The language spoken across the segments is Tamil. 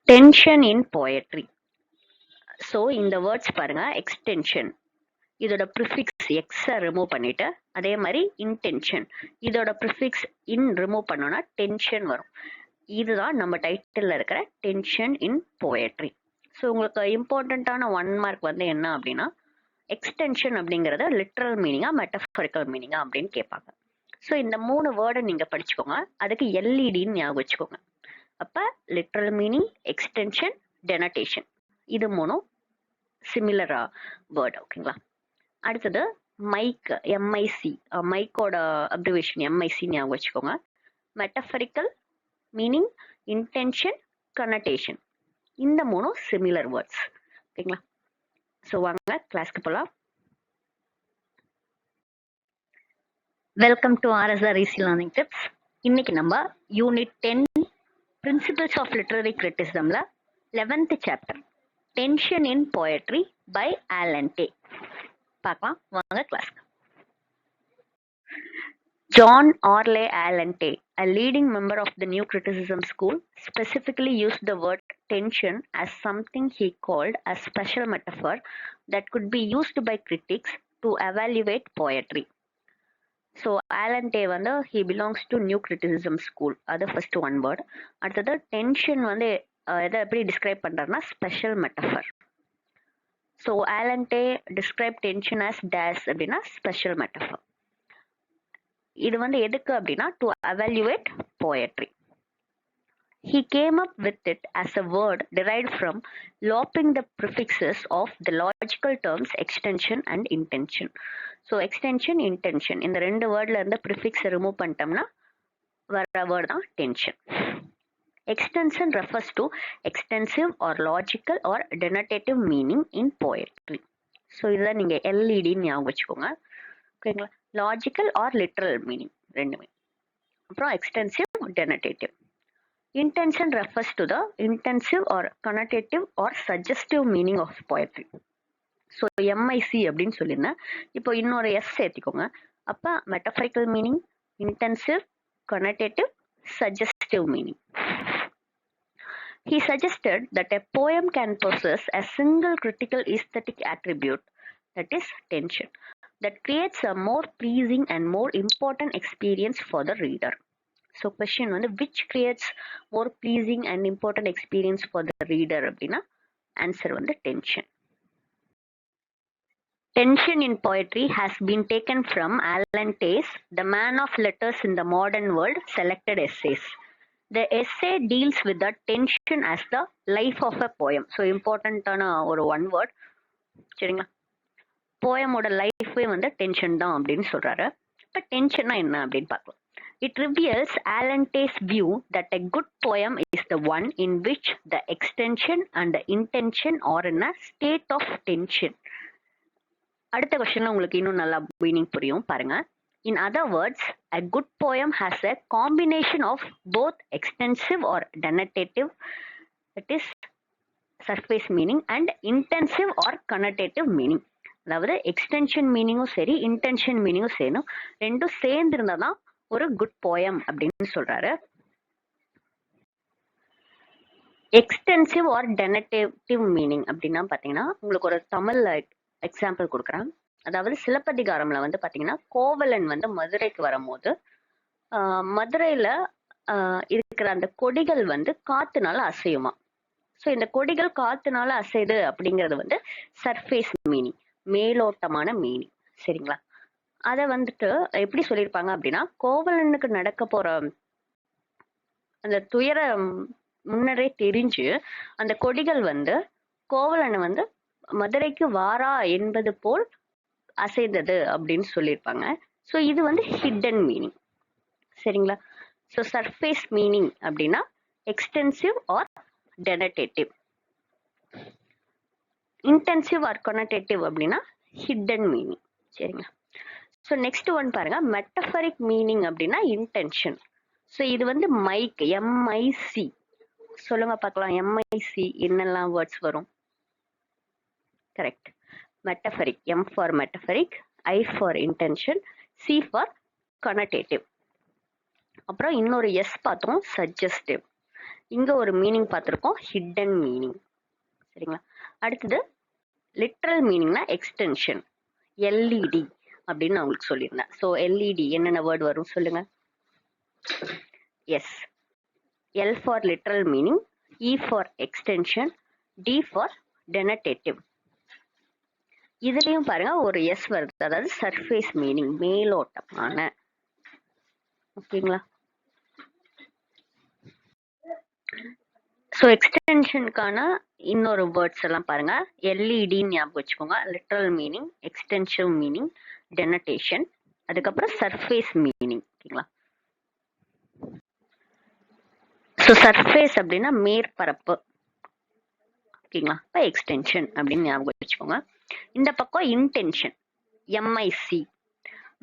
tension in poetry. ஸோ இந்த வேர்ட்ஸ் பாருங்க, எக்ஸ்டென்ஷன், இதோட ப்ரிஃபிக்ஸ் எக்ஸை ரிமூவ் பண்ணிட்டு, அதே மாதிரி இன்டென்ஷன், இதோட ப்ரிஃபிக்ஸ் இன் ரிமூவ் பண்ணோன்னா டென்ஷன் வரும். இதுதான் நம்ம டைட்டில் இருக்கிற டென்ஷன் இன் போயட்ரி. ஸோ உங்களுக்கு இம்பார்ட்டண்ட்டான 1 மார்க் வந்து என்ன அப்படின்னா, எக்ஸ்டென்ஷன் அப்படிங்கிறத லிட்ரல் மீனிங்கா மெட்டஃபரிக்கல் மீனிங்கா அப்படின்னு கேட்பாங்க. ஸோ இந்த 3 வேர்டை நீங்கள் படிச்சுக்கோங்க, அதுக்கு எல்இடின்னு ஞாபகம் வச்சுக்கோங்க. அப்போ லிட்ரல் மீனிங், எக்ஸ்டென்ஷன், டெனடேஷன், இது 3 சிமிலரா வேர்டு. ஓகேங்களா? அடுத்தது மைக், எம்ஐசி, மைக்கோட அப்ரிவேஷன் எம்ஐசி ஞாபகம் வச்சுக்கோங்க. மெட்டஃபரிக்கல் மீனிங், இன்டென்ஷன், கனடேஷன், இந்த 3 சிமிலர் வேர்ட்ஸ். ஓகேங்களா? ஸோ வாங்க கிளாஸ்க்கு போகலாம். Welcome to RSR easy learning tips. இன்னைக்கு நம்ம யூனிட் 10 பிரின்சிபல்ஸ் ஆஃப் லிட்ரரி கிரிட்டிசிசம்ல 11th chapter tension in poetry by Allen Tate பார்க்கலாம். வாங்க கிளாஸ்க்கு. John Orley Allen Tay, a leading member of the New Criticism school, specifically used the word tension as something he called a special metaphor that could be used by critics to evaluate poetry. So Allen Tay வந்து he belongs to New Criticism school. அது first one word. அடுத்தது tension வந்து எதை எப்படி டிஸ்கிரைப் பண்றாருன்னா special metaphor. So Allen Tay described tension as dash அப்படின்னா ஸ்பெஷல் மெட்டஃபர். இது வந்து எதுக்கு அப்படின்னா to evaluate poetry. He came up with it as a word derived from lopping the prefixes of the logical terms extension and intention. So extension, intention, இந்த 2 வேர்ட்ல இருந்து ப்ரிஃபிக்ஸ் ரிமூவ் பண்ணிட்டோம்னா வர வேர்டு தான் tension. Extension refers to extensive or logical or denotative meaning in poetry. So இதுதான் நீங்கள் எல்இடின்னு ஞாபகம் வச்சுக்கோங்க. ஓகேங்களா? லாஜிக்கல் ஆர் லிட்ரல் மீனிங் ரெண்டுமே. அப்புறம் extensive, denotative. Intension refers to the intensive or connotative or suggestive meaning of poetry. So MIC அப்படின்னு சொல்லியிருந்தேன், இப்போ இன்னொரு எஸ் சேர்த்திக்கோங்க. அப்போ metaphorical meaning, intensive, connotative, suggestive meaning. He suggested that a poem can possess a single critical aesthetic attribute, that is tension, that creates a more pleasing and more important experience for the reader. So question வந்து which creates more pleasing and important experience for the reader அப்படின்னா ஆன்சர் வந்து tension. Tension in poetry has been taken from Allen Tay's The Man of Letters in the Modern World selected essays. The essay deals with the tension as the life of a poem. So இம்பார்ட்டண்ட்டான ஒரு 1 word. சரிங்களா? போயமோட லைஃபே வந்து டென்ஷன் தான் அப்படின்னு சொல்றாரு. இப்போ டென்ஷன்னா என்ன அப்படின்னு பார்க்கலாம். It reveals Allen Tay's view that a good poem is the one in which the extension and the intention are in a state of tension. அடுத்த கொஸ்டின்ல உங்களுக்கு இன்னும் நல்லா மீனிங் புரியும் பாருங்க. In other words, a good poem has a combination of both extensive or denotative, that is surface meaning, and intensive or connotative meaning. அதாவது எக்ஸ்டென்ஷன் மீனிங்கும் சரி, இன்டென்ஷன் மீனிங்கும் சரி, ரெண்டும் சேர்ந்து இருந்தாதான் ஒரு குட் போயம் அப்படின்னு சொல்றாரு. எக்ஸ்டென்சிவ் ஆர் டெனடேட்டிவ் மீனிங் அப்படின்னா பாத்தீங்கன்னா உங்களுக்கு ஒரு தமிழ்ல எக்ஸாம்பிள் கொடுக்குறேன். அதாவது சிலப்பதிகாரம்ல வந்து பாத்தீங்கன்னா கோவலன் வந்து மதுரைக்கு வரும்போது மதுரையில இருக்கிற அந்த கொடிகள் வந்து காத்துனால அசையுமா. ஸோ இந்த கொடிகள் காத்துனால அசையுது அப்படிங்கிறது வந்து சர்ஃபேஸ் மீனிங், மேலோட்டமான மீனிங். சரிங்களா? அதை வந்துட்டு எப்படி சொல்லியிருப்பாங்க அப்படின்னா, கோவலனுக்கு நடக்க போற அந்த துயர முன்னரே தெரிஞ்சு அந்த கொடிகள் வந்து கோவலனை வந்து மதுரைக்கு வாரா என்பது போல் அசைந்தது அப்படின்னு சொல்லியிருப்பாங்க. ஸோ இது வந்து ஹிடன் மீனிங். சரிங்களா? ஸோ சர்ஃபேஸ் மீனிங் அப்படின்னா எக்ஸ்டென்சிவ் ஆர் டெனடேட்டிவ், இன்டென்சிவ் ஆர் கொனடேட்டிவ் அப்படின்னா ஹிடன் மீனிங். சரிங்களா? ஸோ நெக்ஸ்ட் ஒன் பாருங்க, மெட்டஃபரிக் மீனிங் அப்படின்னா இன்டென்ஷன். ஸோ இது வந்து மைக், எம்ஐசி. சொல்லுங்க பார்க்கலாம், எம்ஐசி என்னெல்லாம் வேர்ட்ஸ் வரும்? Correct, metaphoric. M for metaphoric, I for intension, C for connotative. அப்புறம் இன்னொரு எஸ் பார்த்தோம், சஜஸ்டிவ். இங்க ஒரு மீனிங் பார்த்துருக்கோம், ஹிடன் மீனிங். சரிங்களா? அடுத்தது லிட்ரல் மீனிங்னா எக்ஸ்டென்ஷன், எல்இடி அப்படின்னு நான் உங்களுக்கு சொல்லியிருந்தேன். ஸோ எல்இடி என்னென்ன வேர்டு வரும் சொல்லுங்க. S, L for literal meaning, E for extension, D for denotative. இதுலயும் பாருங்க ஒரு எஸ் வருது, அதாவது சர்ஃபேஸ் மீனிங், மேலோட்டமான. ஓகேங்களா? ஸோ எக்ஸ்டென்ஷனுக்கான இன்னொரு வேர்ட்ஸ் எல்லாம் பாருங்க. எல்இடின்னு ஞாபகம் வச்சுக்கோங்க. லிட்ரல் மீனிங், எக்ஸ்டென்சிவ் மீனிங், டெனடேஷன், அதுக்கப்புறம் சர்ஃபேஸ் மீனிங். ஓகேங்களா? ஸோ சர்ஃபேஸ் அப்படின்னா மேற்பரப்பு. ஓகேங்களா? இப்போ எக்ஸ்டென்ஷன் அப்படின்னு ஞாபகம் வச்சுக்கோங்க. இந்த பக்கம் இன்டென்ஷன், எம்ஐசி,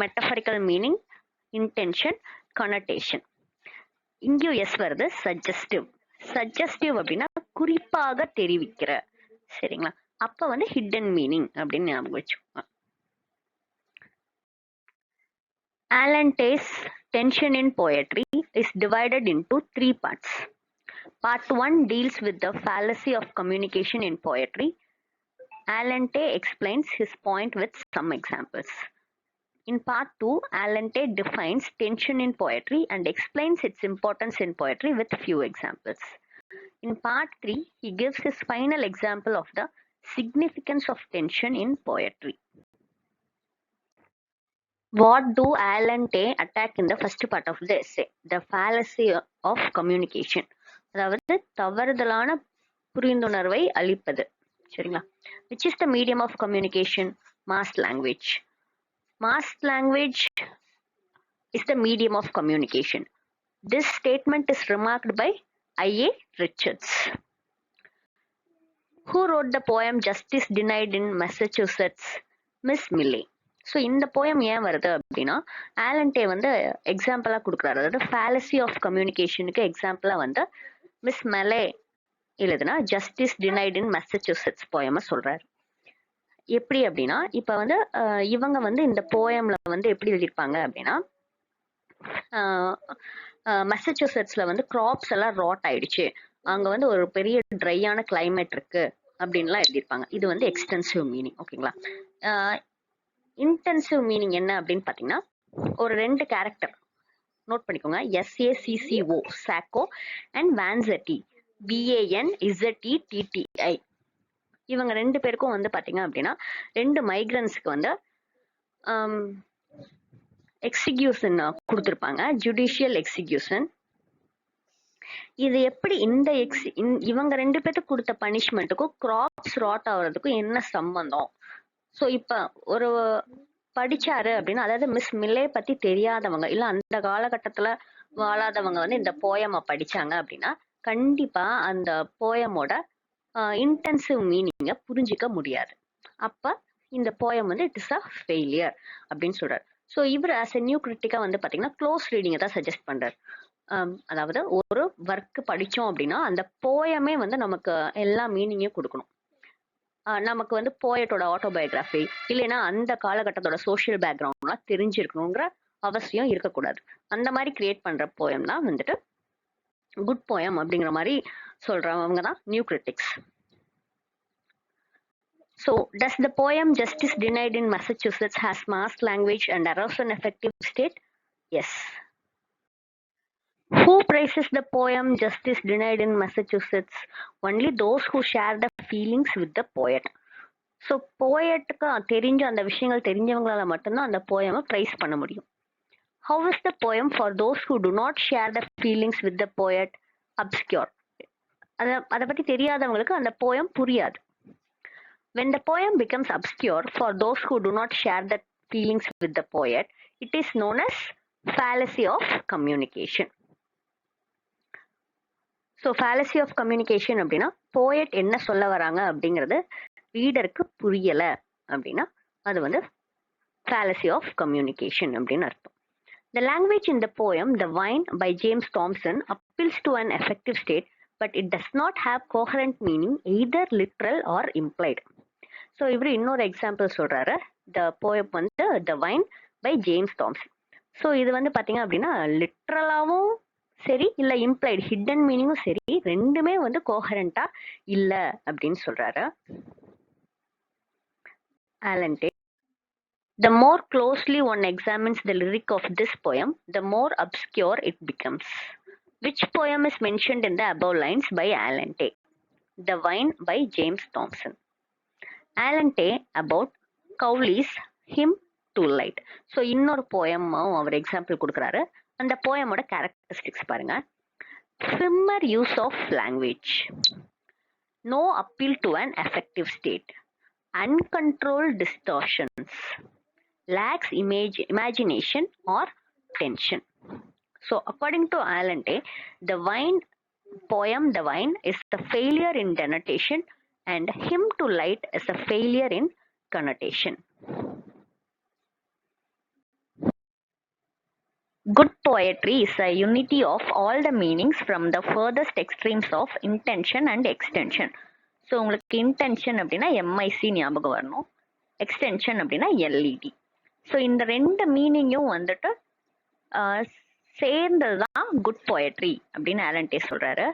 மெட்டபரிக்கல் மீனிங், இன்டென்ஷன், கனடேஷன். இங்கேயும் எஸ் வருது, சஜஸ்டிவ். சஜஸ்டிவ் அப்படின்னா குறிப்பாக தெரிவிக்கிற. சரிங்களா? அப்ப வந்து ஹிடன் மீனிங் அப்படின்னு ஞாபகம் வச்சுக்கோங்க. Alan Tate's tension in poetry is divided into 3 parts. Part 1 deals with the fallacy of communication in poetry. Alan Tate explains his point with some examples. In part 2, Alan Tate defines tension in poetry and explains its importance in poetry with few examples. In part 3, he gives his final example of the significance of tension in poetry. What do Alan Tate attack in the first part of the essay? The fallacy of communication. அதாவது தவறுதலான புரிந்துணர்வை அளிப்பது. சரிங்களா? Which is the medium of communication? Mass language. Mass language is the medium of communication. This statement is remarked by I.A. Richards. Who wrote the poem Justice Denied in Massachusetts? Miss Millay. So இந்த போயம் ஏன் வருது அப்படின்னா, ஆலன் டே வந்து எக்ஸாம்பிளா கொடுக்குறாரு. அதாவது ஃபேலசி ஆஃப் கம்யூனிகேஷனுக்கு எக்ஸாம்பிளா வந்து மிஸ் மெலே எழுதுனா ஜஸ்டிஸ் டினைட் இன் மெசச்சூசெட்ஸ் போயமா சொல்றாரு. எப்படி அப்படின்னா, இப்ப வந்து இவங்க வந்து இந்த போயம்ல வந்து எப்படி எழுதியிருப்பாங்க அப்படின்னா, மெசச்சூசெட்ஸ்ல வந்து கிராப்ஸ் எல்லாம் ராட் ஆயிடுச்சு, அங்க வந்து ஒரு பெரிய ட்ரையான கிளைமேட் இருக்கு அப்படின்லாம் எழுதியிருப்பாங்க. இது வந்து எக்ஸ்டென்சிவ் மீனிங். ஓகேங்களா? இன்டென்சிவ் மீனிங் என்ன அப்படின்னு பாத்தீங்கன்னா, ஒரு 2 கேரக்டர் நோட் பண்ணிக்கோங்க. SACCO, Sacco, and Vanzetti, VANZETTI. இவங்க 2 பேருக்கும் வந்து பாத்தீங்க அப்படின்னா 2 மைக்ரன்ஸ்க்கு வந்து எக்ஸிகியூஷன் கொடுத்துருப்பாங்க, ஜுடிஷியல் எக்ஸிகியூஷன். இது எப்படி இந்த இவங்க 2 பேருக்கு கொடுத்த பனிஷ்மெண்ட்டுக்கும் கிராப்ஸ் ராட் ஆகுறதுக்கும் என்ன சம்பந்தம்? ஸோ இப்ப ஒரு படிச்சாரு அப்படின்னா, அதாவது மிஸ் மில்லே பத்தி தெரியாதவங்க இல்ல அந்த காலகட்டத்துல வாழாதவங்க வந்து இந்த போயமை படிச்சாங்க அப்படின்னா கண்டிப்பா அந்த போயமோட இன்டென்சிவ் மீனிங்க புரிஞ்சிக்க முடியாது. அப்ப இந்த போயம் வந்து இட் இஸ் அ ஃபெயிலியர் அப்படின்னு சொல்றாரு. ஸோ இவர் ஆஸ் எ நியூ கிரிட்டிக்கா வந்து பாத்தீங்கன்னா க்ளோஸ் ரீடிங்கை தான் சஜஸ்ட் பண்றாரு. அதாவது ஒரு ஒர்க் படிச்சோம் அப்படின்னா அந்த போயமே வந்து நமக்கு எல்லா மீனிங்கையும் கொடுக்கணும். நமக்கு வந்து போயட்டோட ஆட்டோபயோகிராஃபி இல்லைன்னா அந்த காலகட்டத்தோட சோஷியல் பேக்ரவுண்ட்லாம் தெரிஞ்சிருக்கணுங்கிற அவசியம் இருக்கக்கூடாது. அந்த மாதிரி கிரியேட் பண்ற போயம் தான் வந்துட்டு குட் போயம் அப்படிங்கிற மாதிரி சொல்றவங்க தான் new critics. So, does the poem Justice Denied in Massachusetts has mass language and arose an effective state? Yes. Who praises the poem Justice Denied in Massachusetts? Only those who share the feelings with the poet. So போயட்டுக்கு தெரிஞ்ச அந்த விஷயங்கள் தெரிஞ்சவங்களால மட்டும்தான் அந்த போயமை ப்ரைஸ் பண்ண முடியும். How is the poem for those who to not share the feelings with the poet? Obscure. அதை பத்தி தெரியாதவங்களுக்கு அந்த போயம் புரியாது. When the poem becomes obscure for those who do not share the feelings with the poet, it is known as fallacy of communication. So fallacy of communication அப்படின்னா போயட் என்ன சொல்ல வராங்க அப்படிங்கிறது ரீடருக்கு புரியல அப்படின்னா அது வந்து fallacy of communication அப்படின்னு அர்த்தம். The language in the poem The Vine by James Thompson appeals to an affective state, but it does not have coherent meaning, either literal or implied. So இவர் இன்னொரு எக்ஸாம்பிள் சொல்றாரு. த போயம் வந்து the vine by James Thomson. So இது வந்து பார்த்தீங்க அப்படின்னா லிட்ரலாகவும் சரி இல்ல இம்ப்ளைட் ஹிடன் மீனிங்கும் சரி ரெண்டுமே வந்து கோஹரண்டா இல்ல அப்படின்னு சொல்றாரு Alan Day. The more closely one examines the lyric of this poem, the more obscure it becomes. Which poem is mentioned in the above lines by Alan Tay? The Vine by James Thompson. Alan Tay about Cowley's Hymn to Light. So இன்னொரு போயமும் அவர் எக்ஸாம்பிள் கொடுக்குறாரு. அந்த போயமோட கேரக்டரிஸ்டிக்ஸ் பாருங்க. Firmer use of language. No appeal to an affective state. Uncontrolled distortions. Lacks imagination or tension. So according to Alan Tay, the poem The Vine is the failure in denotation and Hymn to Light is a failure in connotation. Good poetry is a unity of all the meanings from the furthest extremes of intention and extension. So உங்களுக்கு இன்டென்ஷன் அப்படின்னா எம்ஐசி ஞாபகம் வரணும், எக்ஸ்டென்ஷன் அப்படின்னா எல்இடி. ஸோ இந்த ரெண்டு மீனிங்கும் வந்துட்டு சேர்ந்ததுதான் குட் போயட்ரி அப்படின்னு ஆலன் டே சொல்றாரு.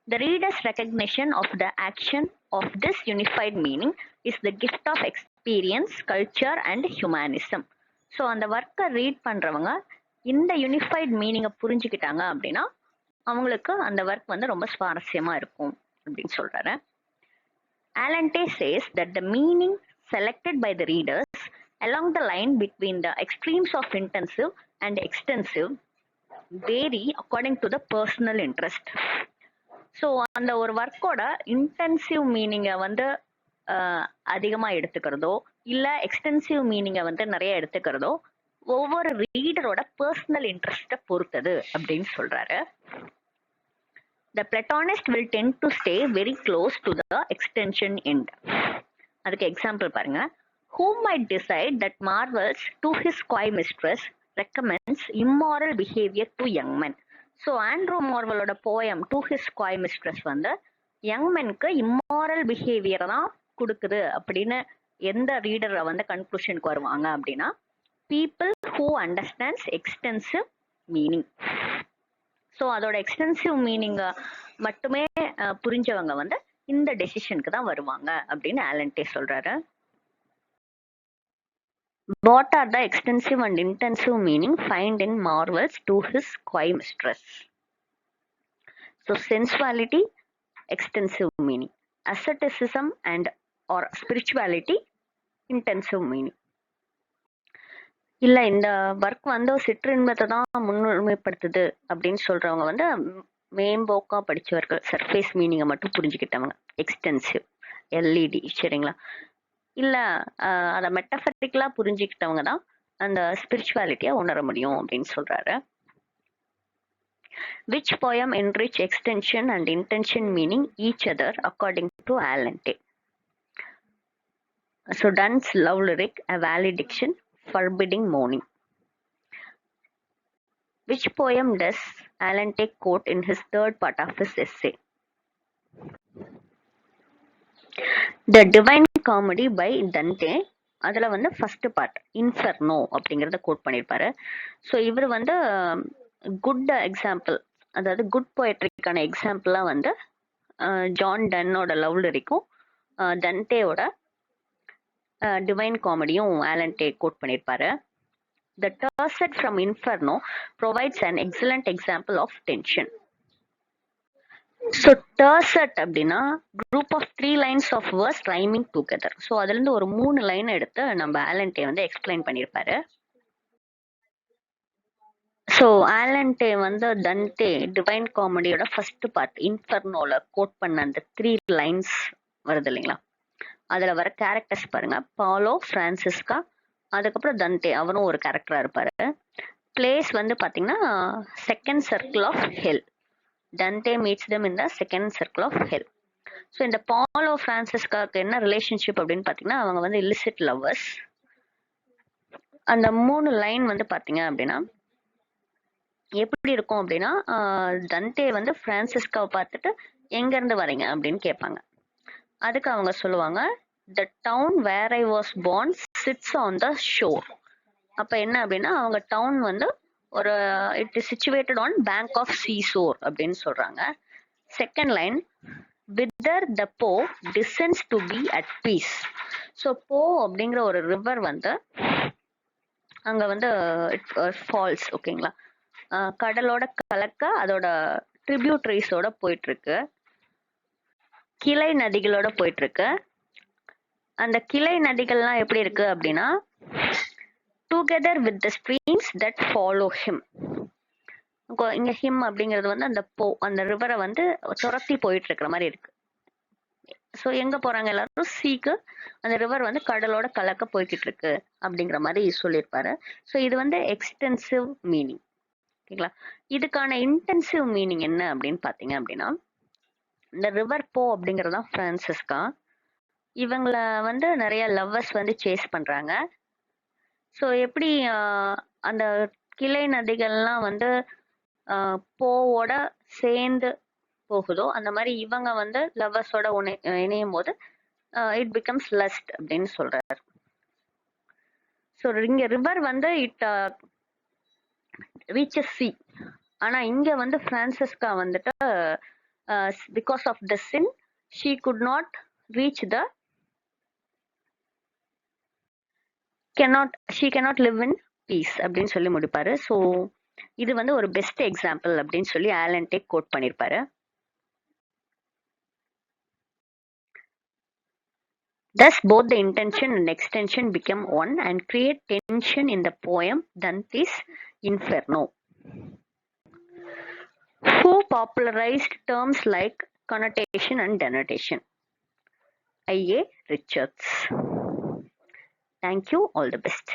The reader's recognition of the action of this unified meaning is the gift of experience, culture and humanism. So அந்த ஒர்க்கை ரீட் பண்றவங்க இந்த யூனிஃபைட் மீனிங்கை புரிஞ்சுக்கிட்டாங்க அப்படின்னா அவங்களுக்கு அந்த ஒர்க் வந்து ரொம்ப சுவாரஸ்யமா இருக்கும் அப்படின்னு சொல்றாரு. Alan Tay says that the meaning selected by the readers along the line between the extremes of intensive and extensive vary according to the personal interest. So அந்த ஒரு ஒர்க்கோட இன்டென்சிவ் மீனிங்கை வந்து அதிகமாக எடுத்துக்கிறதோ இல்லை எக்ஸ்டென்சிவ் மீனிங்கை வந்து நிறைய எடுத்துக்கிறதோ ஒவ்வொரு ரீடரோட பர்சனல் இன்ட்ரெஸ்ட்டை பொறுத்தது அப்படின்னு சொல்றாரு. The Platonist will tend to stay very close to the extension end. அதுக்கு எக்ஸாம்பிள் பாருங்க. Who might decide that Marvel's to his coy mistress recommends immoral behavior to young men. So Andrew மார்வலோட poem to his காய் மிஸ்ட்ரஸ் வந்து யங் மென்க்கு இம்மாரல் பிஹேவியரை தான் கொடுக்குது அப்படின்னு எந்த ரீடரை வந்து கன்க்ளூஷனுக்கு வருவாங்க அப்படின்னா people who understands extensive meaning. So அதோட எக்ஸ்டென்சிவ் மீனிங்கை மட்டுமே புரிஞ்சவங்க வந்து இந்த டெசிஷனுக்கு தான் வருவாங்க அப்படின்னு ஆலன் டே சொல்றாரு. What are the extensive and intensive meaning find in Marvel's to his coy mistress? So sensuality, extensive meaning. Asceticism and or spirituality, intensive meaning. இல்ல இந்த ஒர்க் வந்து சிற்றின்பத்தை தான் முன்னுரிமைப்படுத்துது அப்படின்னு சொல்றவங்க வந்து மேம்போக்கா படிச்சவர்கள், சர்ஃபேஸ் மீனிங்கை மட்டும் புரிஞ்சுக்கிட்டவங்க, எக்ஸ்டென்சிவ் எல்இடி. சரிங்களா? இல்ல அதை மெட்டபரிக்கலா புரிஞ்சுக்கிட்டவங்க தான் அந்த ஸ்பிரிச்சுவாலிட்டியா உணர முடியும் அப்படின்னு சொல்றாரு. Which poem enrich extension and intention meaning each other according to Alan Tay? So Donne's love lyric, a valediction, forbidding mourning. Which poem does Alan Tay quote in his third part of his essay? The Divine Comedy by Dante. அதில் வந்து ஃபர்ஸ்ட் பார்ட் இன்ஃபெர்னோ அப்படிங்கிறத கோட் பண்ணியிருப்பாரு. ஸோ இவர் வந்து குட் எக்ஸாம்பிள், அதாவது குட் போயட்ரிக்கான எக்ஸாம்பிளாக வந்து John டன்னோட love லிரிக்கும் டன்டேவோட divine காமெடியும் Alan day coat பண்ணியிருப்பாரு. The tercet from Inferno provides an excellent example of tension. So tercet அப்படின்னா group of 3 lines of verse rhyming together. So அதுலேருந்து ஒரு 3 லைன் எடுத்து நம்ம ஆலன் டே வந்து எக்ஸ்பிளைன் பண்ணியிருப்பாரு. ஸோ ஆலன் டே வந்து டன்டே டிவைன் காமெடியோட ஃபர்ஸ்ட் பார்ட் இன்ஃபர்னோல கோட் பண்ண அந்த 3 லைன்ஸ் வருது இல்லைங்களா, அதில் வர கேரக்டர்ஸ் பாருங்க. பாலோ, பிரான்சிஸ்கா, அதுக்கப்புறம் டன்டே, அவரும் ஒரு கேரக்டரா இருப்பாரு. பிளேஸ் வந்து பாத்தீங்கன்னா second circle of hell. Dante meets them in the second circle of hell. So இந்த பாலோ பிரான்சிஸ்காக்கு என்ன ரிலேஷன்ஷிப் அப்படின்னு பாத்தீங்கன்னா அவங்க வந்து illicit லவ்வர்ஸ். அந்த 3 லைன் வந்து பாத்தீங்க அப்படின்னா எப்படி இருக்கும் அப்படின்னா டன்டே வந்து பிரான்சிஸ்காவை பார்த்துட்டு எங்க இருந்து வரீங்க அப்படின்னு கேட்பாங்க. அதுக்கு அவங்க சொல்லுவாங்க, the town where I was born sits on the shore. அப்ப என்ன அப்படின்னா அவங்க டவுன் வந்து ஒரு it is situated on bank of seashore அப்படின்னு சொல்றாங்க. Second line, whither the Po descends to be at peace. So Po அப்படிங்கிற ஒரு ரிவர் வந்து அங்க வந்து ஃபால்ஸ், ஓகேங்களா, கடலோட கலக்க அதோட ட்ரிபியூட்ரிஸோட போயிட்டு இருக்கு, கிளை நதிகளோட போயிட்டு இருக்கு. அந்த கிளை நதிகள்லாம் எப்படி இருக்கு அப்படின்னா, together with the streams that follow him. இங்க ஹிம் அப்படிங்கிறது வந்து அந்த ரிவரை வந்து துரத்தி போயிட்டு இருக்கிற மாதிரி இருக்கு. ஸோ எங்க போறாங்க எல்லாரும், சீக்கு, அந்த ரிவர் வந்து கடலோட கலக்க போய்கிட்டு இருக்கு அப்படிங்கிற மாதிரி சொல்லியிருப்பாரு. ஸோ இது வந்து எக்ஸ்டென்சிவ் மீனிங், ஓகேங்களா. இதுக்கான இன்டென்சிவ் மீனிங் என்ன அப்படின்னு பாத்தீங்க அப்படின்னா, இந்த ரிவர் போ அப்படிங்கறதா பிரான்சிஸ்கா, இவங்கள வந்து நிறைய லவ்வர்ஸ் வந்து சேஸ் பண்றாங்க. ஸோ எப்படி அந்த கிளை நதிகள்லாம் வந்து போவோட சேர்ந்து போகுதோ, அந்த மாதிரி இவங்க வந்து லவ்வர்ஸோட இணையும் போது இட் பிகம்ஸ் லஸ்ட் அப்படின்னு சொல்றாரு. ஸோ இங்க ரிவர் வந்து இட் ரீச்சஸ் சி. ஆனா இங்க வந்து பிரான்சிஸ்கா வந்துட்டு because of the sin she could not reach the she cannot live in peace அப்படின்னு சொல்லி முடிப்பாரு. ஸோ இது வந்து ஒரு பெஸ்ட் எக்ஸாம்பிள் அப்படின்னு சொல்லி ஆலன் டேக் கோட் பண்ணிருப்பாரு. Thus, both the intention and extension become one and create tension in the poem Dante's Inferno. Who popularized terms like connotation and denotation? I.A. Richards. Thank you. All the best.